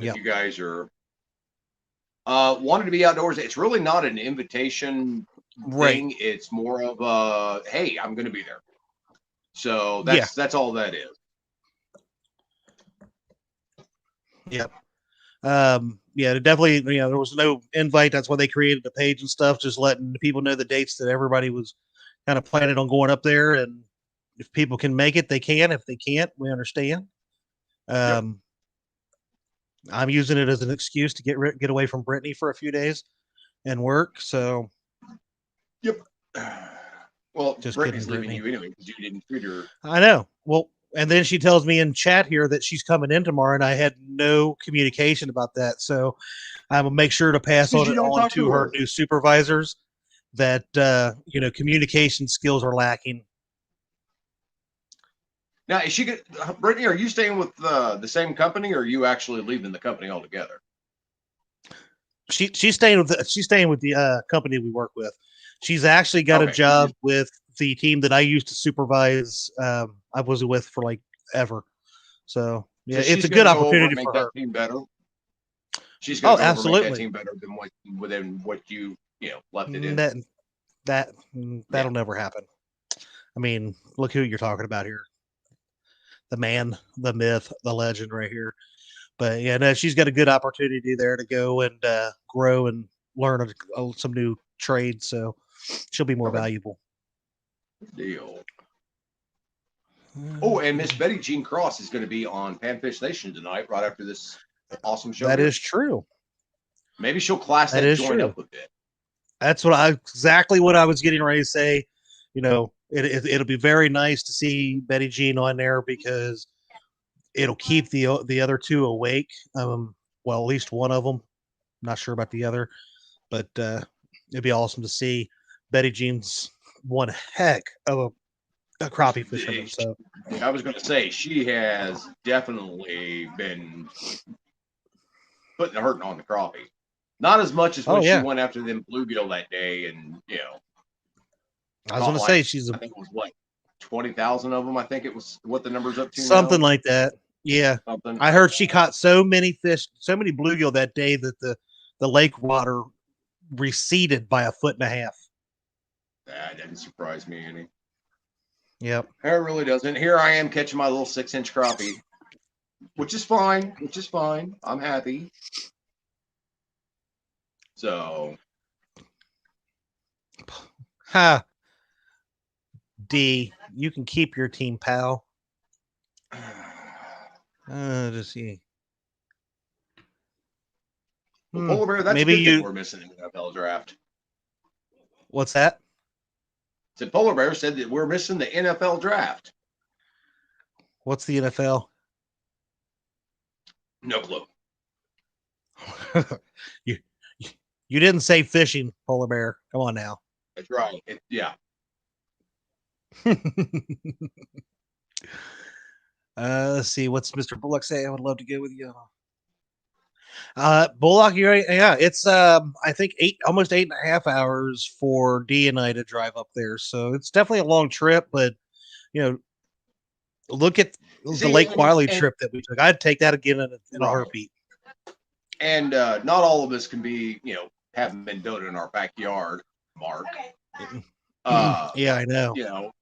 Speaker 2: If you guys are wanted to be outdoors, it's really not an invitation thing. It's more of a, hey, I'm going to be there. So that's all that is.
Speaker 1: Yep. Definitely, there was no invite. That's why they created the page and stuff, just letting the people know the dates that everybody was kind of planning on going up there. And if people can make it, they can. If they can't, we understand. I'm using it as an excuse to get away from Brittany for a few days and work. So,
Speaker 2: yep. Well,
Speaker 1: just
Speaker 2: Brittany's leaving you anyway because you didn't treat her.
Speaker 1: I know. Well, and then she tells me in chat here that she's coming in tomorrow, and I had no communication about that. So I will make sure to pass on to her new supervisors that communication skills are lacking.
Speaker 2: Now, is she Brittany? Are you staying with the same company, or are you actually leaving the company altogether?
Speaker 1: She's staying with the company we work with. She's actually got a job with the team that I used to supervise. I was with for like ever. So it's a good opportunity for her.
Speaker 2: Team better. She's going to
Speaker 1: absolutely
Speaker 2: make that team better than what you left it in.
Speaker 1: That'll never happen. I mean, look who you're talking about here. The man, the myth, the legend right here. But she's got a good opportunity there to go and grow and learn some new trades. So she'll be more valuable.
Speaker 2: Deal. Oh, and Miss Betty Jean Cross is going to be on Panfish Nation tonight, right after this awesome show.
Speaker 1: That
Speaker 2: here.
Speaker 1: is true.
Speaker 2: Maybe she'll class that
Speaker 1: is
Speaker 2: joint
Speaker 1: true.
Speaker 2: up a bit.
Speaker 1: That's exactly what I was getting ready to say. You know, it'll be very nice to see Betty Jean on there because it'll keep the other two awake. Well, at least one of them. Not sure about the other, but it'd be awesome to see Betty Jean's one heck of a crappie fisherman. So
Speaker 2: I was going to say she has definitely been putting the hurting on the crappie. Not as much as when she went after them bluegill that day, and
Speaker 1: I was going to say
Speaker 2: I think it was what 20,000 of them. I think it was what the number's up to
Speaker 1: something
Speaker 2: now.
Speaker 1: like that. Yeah,
Speaker 2: something.
Speaker 1: I heard she caught so many fish, so many bluegill that day that the lake water receded by 1.5 feet.
Speaker 2: That didn't surprise me any.
Speaker 1: Yep,
Speaker 2: it really doesn't. Here I am catching my little 6-inch crappie, which is fine. I'm happy. So,
Speaker 1: D, you can keep your team, pal. Just see.
Speaker 2: Well, Polar Bear, that's
Speaker 1: maybe
Speaker 2: a good thing we're missing in the NFL draft.
Speaker 1: What's that?
Speaker 2: Polar Bear said that we're missing the NFL draft.
Speaker 1: What's the NFL?
Speaker 2: No clue.
Speaker 1: You didn't say fishing, Polar Bear. Come on now.
Speaker 2: That's right. Yeah.
Speaker 1: Let's see. What's Mr. Bullock say? I would love to go with you. Bullock, it's I think almost 8.5 hours for D and I to drive up there. So it's definitely a long trip, but look at the Lake Wiley trip that we took. I'd take that again in a heartbeat.
Speaker 2: And not all of us can be, haven't been built in our backyard, Mark.
Speaker 1: Yeah, I know.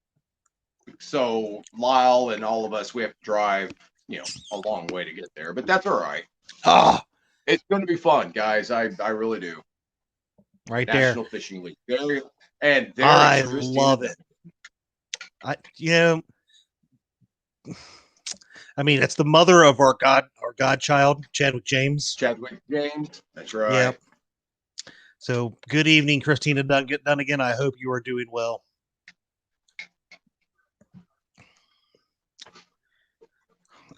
Speaker 2: So Lyle and all of us, we have to drive, a long way to get there, but that's all right. It's going to be fun, guys. I really do.
Speaker 1: Right
Speaker 2: National
Speaker 1: there.
Speaker 2: Fishing League. I
Speaker 1: love it. I mean, it's the mother of our godchild, Chadwick James.
Speaker 2: That's right.
Speaker 1: Yep. So good evening, Christina Dunnigan. I hope you are doing well.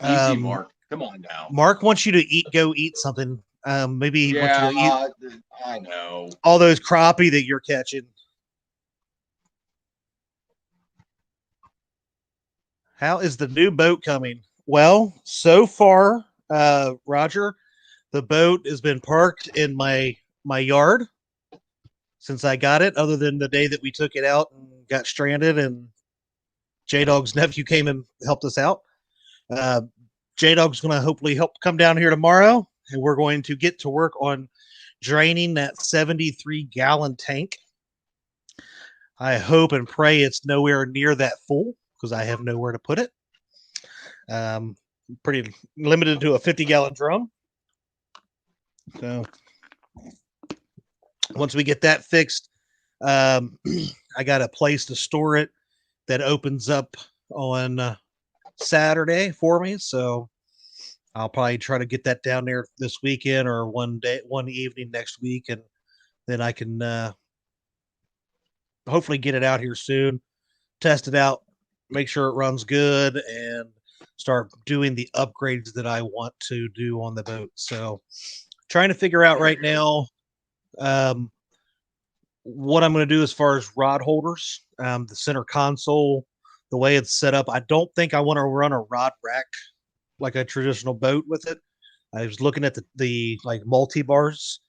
Speaker 2: Easy, Mark. Come on now.
Speaker 1: Mark wants you to go eat something. Maybe he wants you to eat.
Speaker 2: I know.
Speaker 1: All those crappie that you're catching. How is the new boat coming? Well, so far, Roger, the boat has been parked in my yard since I got it, other than the day that we took it out and got stranded and J-Dog's nephew came and helped us out. J-Dog's going to hopefully help come down here tomorrow, and we're going to get to work on draining that 73-gallon tank. I hope and pray it's nowhere near that full because I have nowhere to put it. Pretty limited to a 50-gallon drum. So once we get that fixed, I got a place to store it that opens up on Saturday for me. So I'll probably try to get that down there this weekend or one evening next week. And then I can hopefully get it out here soon, test it out, make sure it runs good, and start doing the upgrades that I want to do on the boat. So trying to figure out right now what I'm going to do as far as rod holders, the center console, the way it's set up. I don't think I want to run a rod rack like a traditional boat with it. I was looking at the like multi-bars,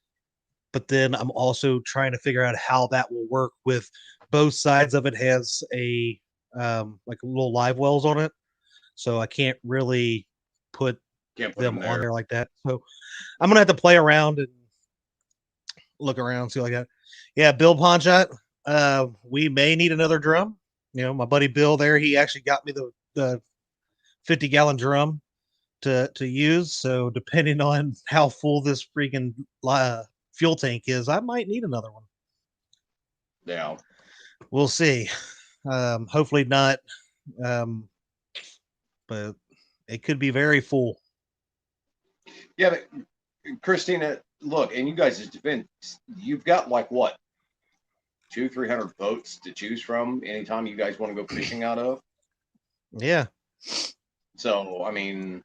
Speaker 1: but then I'm also trying to figure out how that will work with both sides of it has a like little live wells on it. So I can't really put them on there like that. So I'm going to have to play around and look around, see like that. Yeah, Bill Ponchot, we may need another drum. My buddy Bill there, he actually got me the 50-gallon drum to use. So depending on how full this freaking fuel tank is, I might need another one.
Speaker 2: Yeah.
Speaker 1: We'll see. Hopefully not. But it could be very full.
Speaker 2: Yeah, but Christina, look, and you guys' defense, you've got like what, 200-300 boats to choose from anytime you guys want to go fishing out of.
Speaker 1: Yeah.
Speaker 2: So I mean,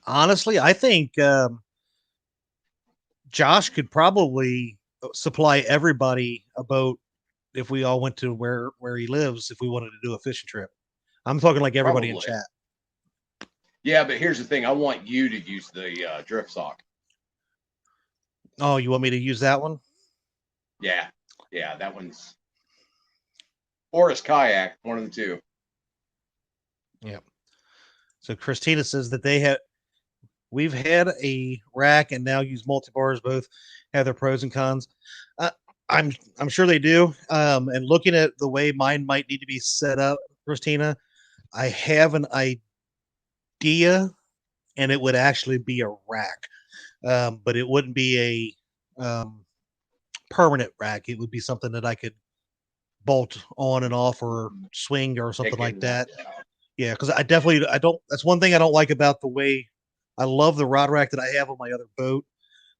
Speaker 1: honestly, I think Josh could probably supply everybody a boat if we all went to where he lives. If we wanted to do a fishing trip, I'm talking like everybody in
Speaker 2: probably.
Speaker 1: chat.
Speaker 2: Yeah, but here's the thing: I want you to use the drift sock.
Speaker 1: Oh, you want me to use that one?
Speaker 2: Yeah, that one's, or his kayak, one of the two.
Speaker 1: Yeah. So Christina says that we've had a rack and now use multi-bars. Both have their pros and cons. I'm sure they do. And looking at the way mine might need to be set up, Christina, I have an idea, and it would actually be a rack, but it wouldn't be a permanent rack. It would be something that I could bolt on and off or swing or something like that. Yeah, because I don't. That's one thing I don't like about the way. I love the rod rack that I have on my other boat,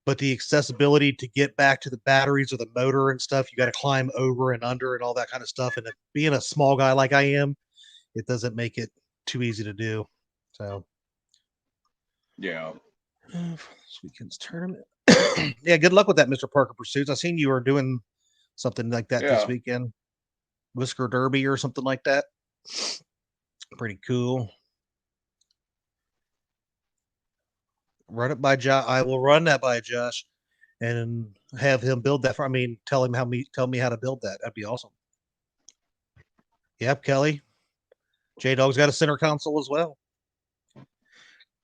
Speaker 1: but the accessibility to get back to the batteries or the motor and stuff, you got to climb over and under and all that kind of stuff. And being a small guy like I am, it doesn't make it too easy to do. So,
Speaker 2: Yeah.
Speaker 1: This weekend's tournament. Yeah, good luck with that, Mr. Parker Pursuits. I seen you were doing something like that this weekend. Whisker Derby or something like that. Pretty cool. Run it by Josh. I will run that by Josh and have him build that for. I mean, tell me how to build that. That'd be awesome. Yep, Kelly. J Dog's got a center console as well.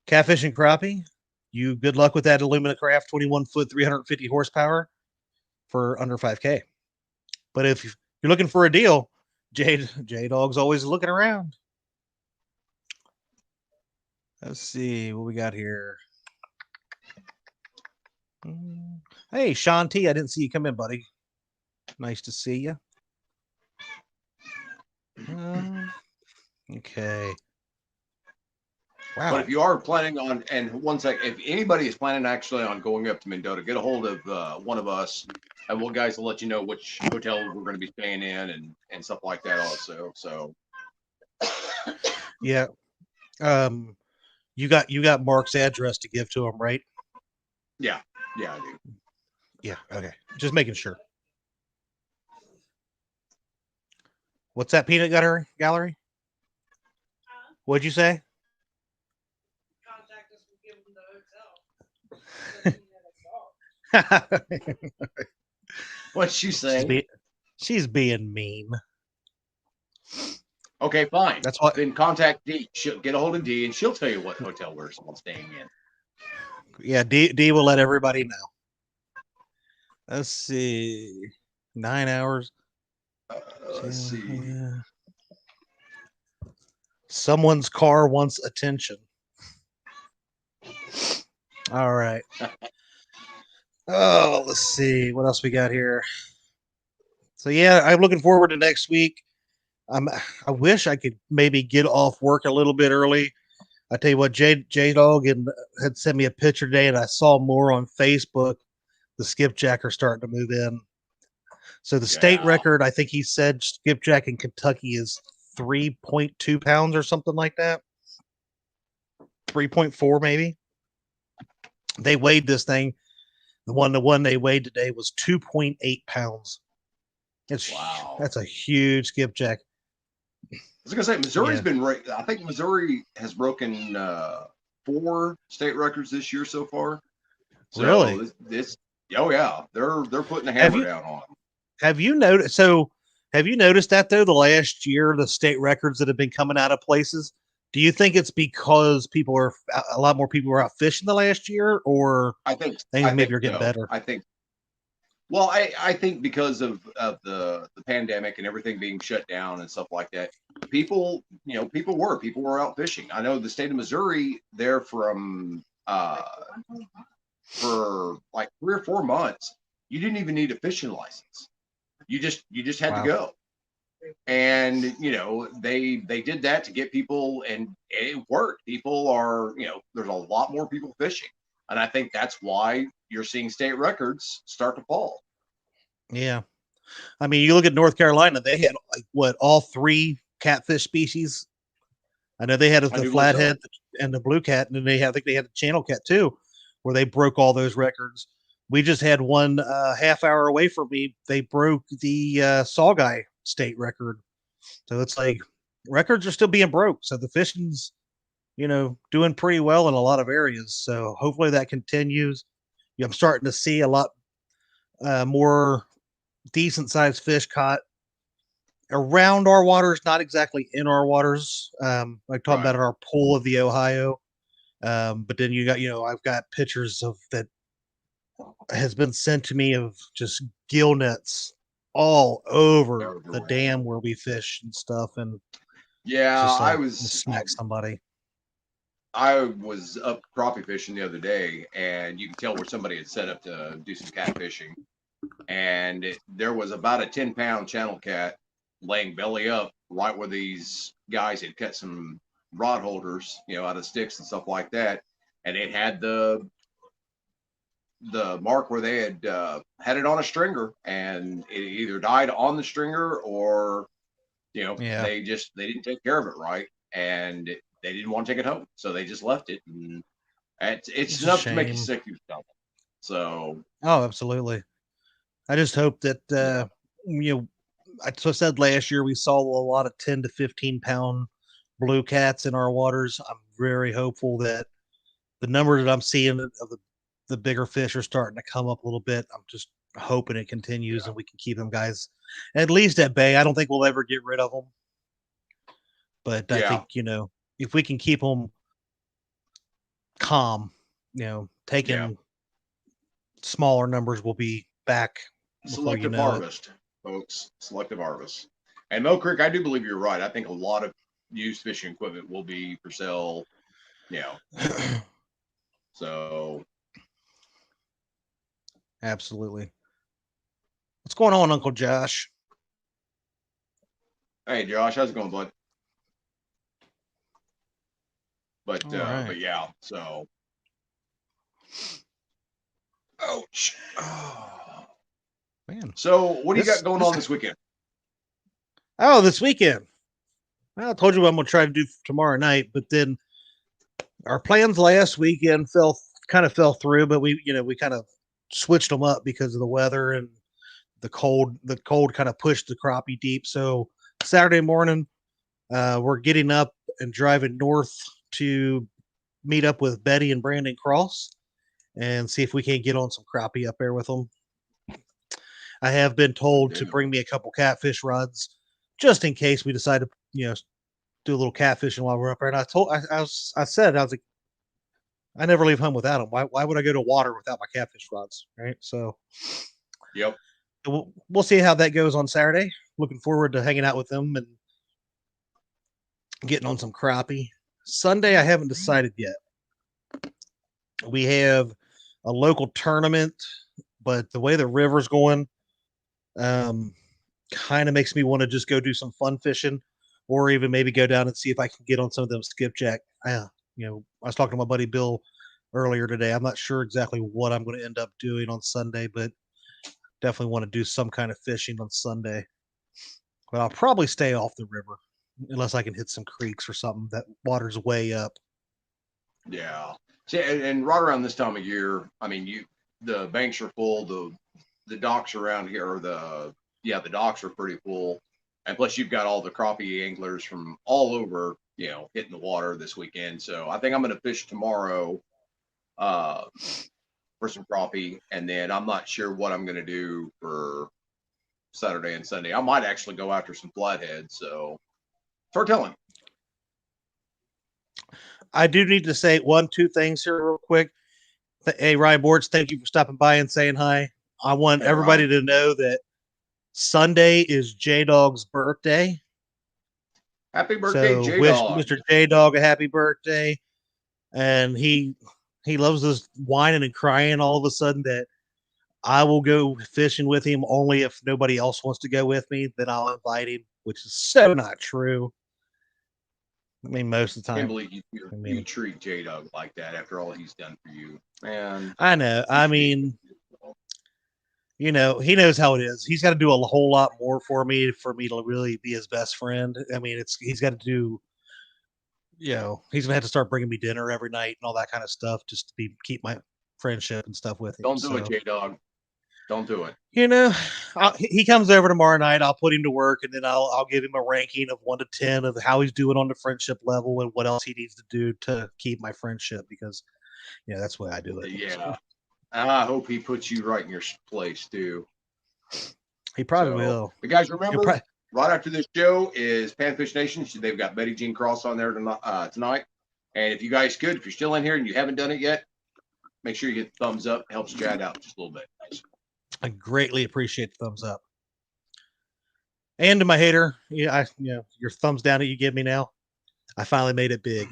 Speaker 1: Catfish and Crappie. You good luck with that Illumina Craft 21 foot 350 horsepower for under 5K. But if you're looking for a deal, J Dog's always looking around. Let's see what we got here. Hey, Sean T, I didn't see you come in, buddy. Nice to see you. Okay. Wow.
Speaker 2: But if you are planning on, and one sec, if anybody is planning actually on going up to Mendota, get a hold of one of us, and we'll guys will let you know which hotel we're going to be staying in and stuff like that also. So.
Speaker 1: Yeah. You got Mark's address to give to him, right?
Speaker 2: Yeah, I do.
Speaker 1: Yeah, okay. Just making sure. What's that peanut gallery? What'd you say?
Speaker 5: Contact us and give them the hotel.
Speaker 2: What's she saying?
Speaker 1: She's being mean.
Speaker 2: Okay, fine.
Speaker 1: That's what.
Speaker 2: Then contact D. She'll get a hold of D, and she'll tell you what hotel we're staying in.
Speaker 1: Yeah, D will let everybody know. Let's see. 9 hours.
Speaker 2: Let's see.
Speaker 1: Someone's car wants attention. All right. Oh, let's see what else we got here. So yeah, I'm looking forward to next week. I wish I could maybe get off work a little bit early. I tell you what, J Dog had sent me a picture today, and I saw more on Facebook. The skipjack are starting to move in. So the state record, I think he said skipjack in Kentucky is 3.2 pounds or something like that. 3.4 maybe. They weighed this thing. The one they weighed today was 2.8 pounds.
Speaker 2: Wow.
Speaker 1: That's a huge skipjack.
Speaker 2: I was gonna say Missouri's been right. I think Missouri has broken 4 state records this year so far. So
Speaker 1: really?
Speaker 2: They're putting the hammer down on them.
Speaker 1: Have you noticed? So, have you noticed that though? The last year, the state records that have been coming out of places. Do you think it's because a lot more people were out fishing the last year, or
Speaker 2: I think
Speaker 1: maybe you're getting better?
Speaker 2: I think. Well, I think because of the pandemic and everything being shut down and stuff like that, people were out fishing. I know the state of Missouri, they're from for like 3 or 4 months, you didn't even need a fishing license. You just had
Speaker 1: Wow.
Speaker 2: to go. And they did that to get people, and it worked. People are, there's a lot more people fishing, and I think that's why you're seeing state records start to fall.
Speaker 1: Yeah. I mean, you look at North Carolina, they had like what, all three catfish species. I know they had
Speaker 2: I
Speaker 1: the
Speaker 2: do believe so.
Speaker 1: flathead and the blue cat, and then I think they had the channel cat too, where they broke all those records. We just had one half hour away from me. They broke the Sawguy state record. So it's like records are still being broke. So the fishing's, doing pretty well in a lot of areas. So hopefully that continues. I'm starting to see a lot more decent sized fish caught around our waters, not exactly in our waters. Like talking about our pool of the Ohio. But then you got, I've got pictures of that has been sent to me of just gill nets all over the dam where we fish and stuff. And
Speaker 2: yeah,
Speaker 1: just like
Speaker 2: I was
Speaker 1: smack somebody.
Speaker 2: I was up crappie fishing the other day, and you can tell where somebody had set up to do some catfishing. And there was about a 10-pound channel cat laying belly up right where these guys had cut some rod holders, out of sticks and stuff like that. And it had the mark where they had it on a stringer, and it either died on the stringer or, they didn't take care of it right, and they didn't want to take it home, so they just left it. And it's enough to make you sick to your stomach. So.
Speaker 1: Oh, absolutely. I just hope that I said last year we saw a lot of 10 to 15-pound blue cats in our waters. I'm very hopeful that the number that I'm seeing of the bigger fish are starting to come up a little bit. I'm just hoping it continues and we can keep them guys at least at bay. I don't think we'll ever get rid of them, but I think if we can keep them calm, taking smaller numbers, will be back.
Speaker 2: Selective harvest, folks. Selective harvest. And Mill Creek, I do believe you're right. I think a lot of used fishing equipment will be for sale. So.
Speaker 1: Absolutely. What's going on, Uncle Josh?
Speaker 2: Hey, Josh, how's it going, bud? But
Speaker 1: right.
Speaker 2: but yeah, so. Ouch. Oh.
Speaker 1: Man.
Speaker 2: So what do you got going on this weekend?
Speaker 1: Oh, this weekend. Well, I told you what I'm going to try to do tomorrow night, but then our plans last weekend fell through, but we kind of switched them up because of the weather and the cold. The cold kind of pushed the crappie deep. So Saturday morning, we're getting up and driving north to meet up with Betty and Brandon Cross and see if we can't get on some crappie up there with them. I have been told to bring me a couple catfish rods just in case we decide to, do a little catfishing while we're up there. And I said, like, I never leave home without them. Why would I go to water without my catfish rods? Right. So,
Speaker 2: yep.
Speaker 1: We'll see how that goes on Saturday. Looking forward to hanging out with them and getting on some crappie. Sunday, I haven't decided yet. We have a local tournament, but the way the river's going, kind of makes me want to just go do some fun fishing, or even maybe go down and see if I can get on some of them skipjack. I was talking to my buddy Bill earlier today. I'm not sure exactly what I'm going to end up doing on Sunday, but definitely want to do some kind of fishing on Sunday. But I'll probably stay off the river unless I can hit some creeks or something. That water's way up.
Speaker 2: Yeah. See, and right around this time of year, I mean, the banks are full. The docks around here, or the docks are pretty full. And plus, you've got all the crappie anglers from all over, hitting the water this weekend. So I think I'm going to fish tomorrow for some crappie, and then I'm not sure what I'm going to do for Saturday and Sunday. I might actually go after some flatheads. So start telling.
Speaker 1: I do need to say 1-2 things here real quick. Hey, Ryan Boards, thank you for stopping by and saying hi. I want everybody to know that Sunday is J-Dog's birthday.
Speaker 2: Happy birthday,
Speaker 1: so
Speaker 2: J-Dog.
Speaker 1: Wish Mr. J-Dog a happy birthday. And he loves this whining and crying all of a sudden that I will go fishing with him only if nobody else wants to go with me. Then I'll invite him, which is so not true. I mean, most of the
Speaker 2: I can't
Speaker 1: time.
Speaker 2: believe you treat J-Dog like that after all he's done for you. Man.
Speaker 1: I know. I mean, you know, he knows how it is. He's got to do a whole lot more for me to really be his best friend. I mean, he's got to do, you know, he's gonna have to start bringing me dinner every night and all that kind of stuff just to keep my friendship and stuff with him.
Speaker 2: Don't do it, J-Dog. Don't do it.
Speaker 1: You know, he comes over tomorrow night. I'll put him to work, and then I'll give him a ranking of 1 to 10 of how he's doing on the friendship level and what else he needs to do to keep my friendship, because, you know, that's the way I do it.
Speaker 2: Yeah.
Speaker 1: So,
Speaker 2: I hope he puts you right in your place too.
Speaker 1: he probably will.
Speaker 2: But guys, remember, right after this show is Panfish Nation. They've got Betty Jean Cross on there tonight. And if you guys could, if you're still in here and you haven't done it yet, make sure you get the thumbs up. It helps Chad out just a little bit. Nice.
Speaker 1: I greatly appreciate the thumbs up. And to my hater, you know, your thumbs down that you give me now, I finally made it big.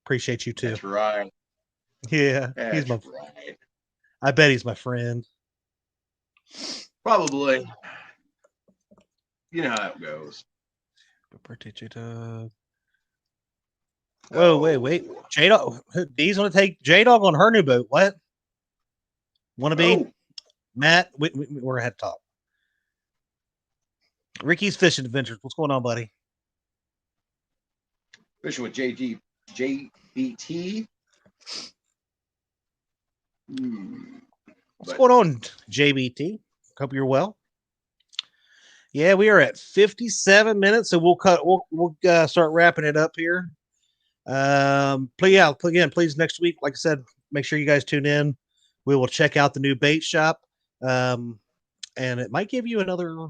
Speaker 1: Appreciate you too.
Speaker 2: That's right.
Speaker 1: Yeah,
Speaker 2: That's right.
Speaker 1: I bet he's my friend.
Speaker 2: Probably. You know how it goes.
Speaker 1: Whoa, wait. J-Dog. D's going to take J-Dog on her new boat. What? Want to be? Matt, we're going to have to talk. Ricky's Fishing Adventures. What's going on, buddy?
Speaker 2: Fishing with JBT.
Speaker 1: What's going on, JBT? Hope you're well. Yeah, we are at 57 minutes, so we'll start wrapping it up here. Please next week, like I said, make sure you guys tune in. We will check out the new bait shop, and it might give you another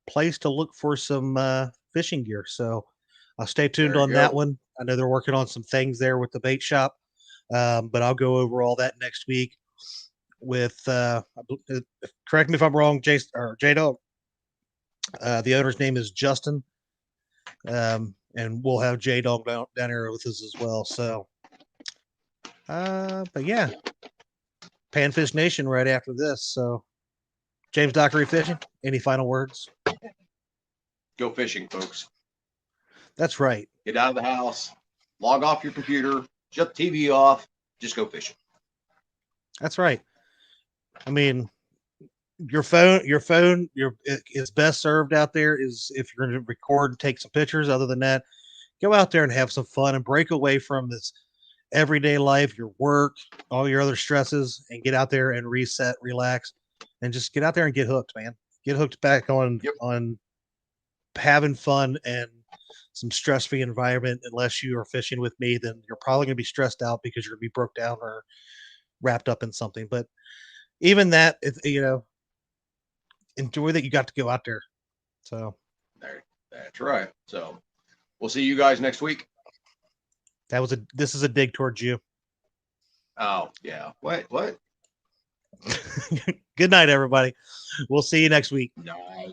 Speaker 1: place to look for some fishing gear. So I'll stay tuned on that one. I know they're working on some things there with the bait shop, but I'll go over all that next week with correct me if I'm wrong, J-Dog. The owner's name is Justin, and we'll have J-Dog down here with us as well. So, but yeah, Panfish Nation right after this. So, James Dockery Fishing, any final words?
Speaker 2: Go fishing, folks.
Speaker 1: That's right.
Speaker 2: Get out of the house, log off your computer, shut the TV off, just go fishing.
Speaker 1: That's right. I mean, your phone is best served out there is if you're going to record and take some pictures. Other than that, go out there and have some fun and break away from this everyday life, your work, all your other stresses, and get out there and reset, relax, and just get out there and get hooked, man. Get hooked back on having fun and some stress-free environment. Unless you are fishing with me, then you're probably going to be stressed out because you're going to be broke down or wrapped up in something. But even that, enjoy that you got to go out there. So
Speaker 2: that's right. So we'll see you guys next week.
Speaker 1: This is a dig towards you.
Speaker 2: Oh yeah. What?
Speaker 1: Good night, everybody. We'll see you next week.
Speaker 2: Night.